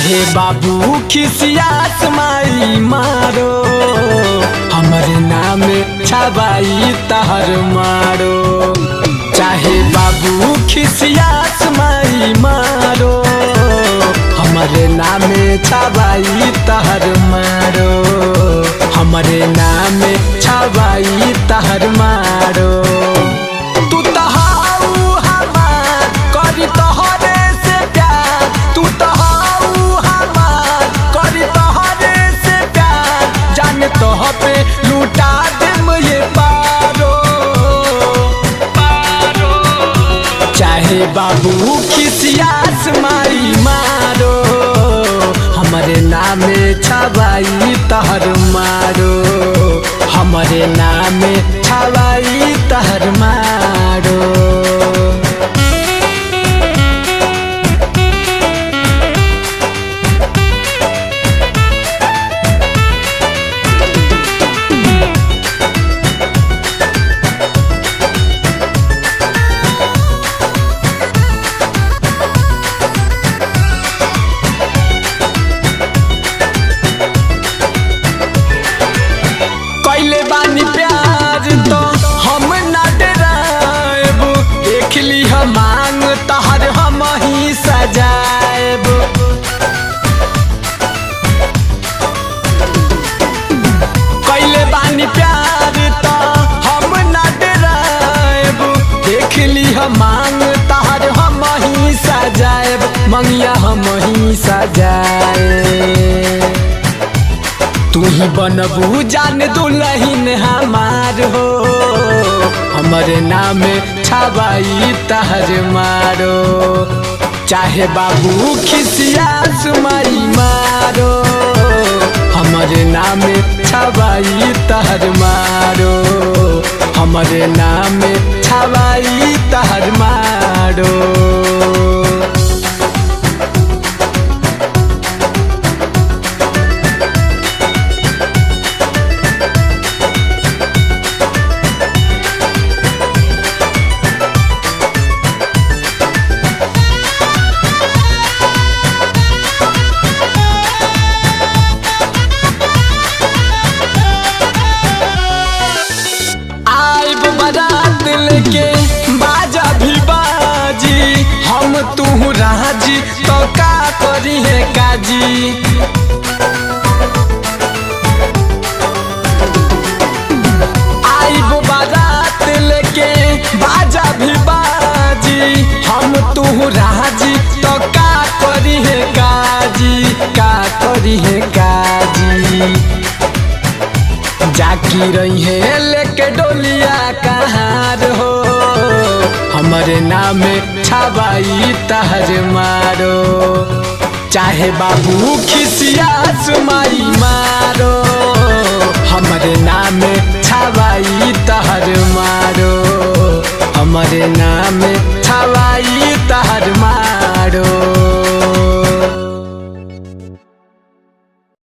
चाहे बाबू खिसियास माई मारो, हमरे नाम छबाई तहर मारो। चाहे बाबू खिसियास माई मारो, हमरे नाम छबाई तहर मारो। हमरे नाम छबाई तहर मारो। तू तहाऊ हमार करी तोहरे से प्यार, तू तहाऊ हमार करी तोहरे से प्यार। जान तोह पे लूटा देम ये पारो पारो। चाहे बाबू खिसियास माई मारो, हमरे नाम छबाई तहर मारो। हमरे नाम छबाई तहर मारो। कैले बानी प्यार तो हम ना डराएब, देख ली हम मांग तहर हम ही सजाएब। कैले बानी प्यार तो हम ना डराएब, देख ली हम मांग तहर हम ही सजाएब। मंगिया हम ही सजाए, तू ही बनबू जान दुल्हन हमार हो। हमरे नाम छबाई तहर मारो। चाहे बाबू खिसियास माई मारो, हमरे नाम छबाई तहर मारो। हमरे नाम छबाई तहर मारो। बारात लेके बाजा भी बाजी, हम तू राजी तो का करी है काजी। आइब बारात लेके बाजा भी बाजी, हम तू राजी तो का करी है काजी। का करी है काजी। जाकी रही है लेके डोलिया कहार हो, हमरे नाम छबाई तहर मारो। चाहे बाबू खिसियास माई मारो, हमरे नाम छबाई तहर मारो। हमरे नाम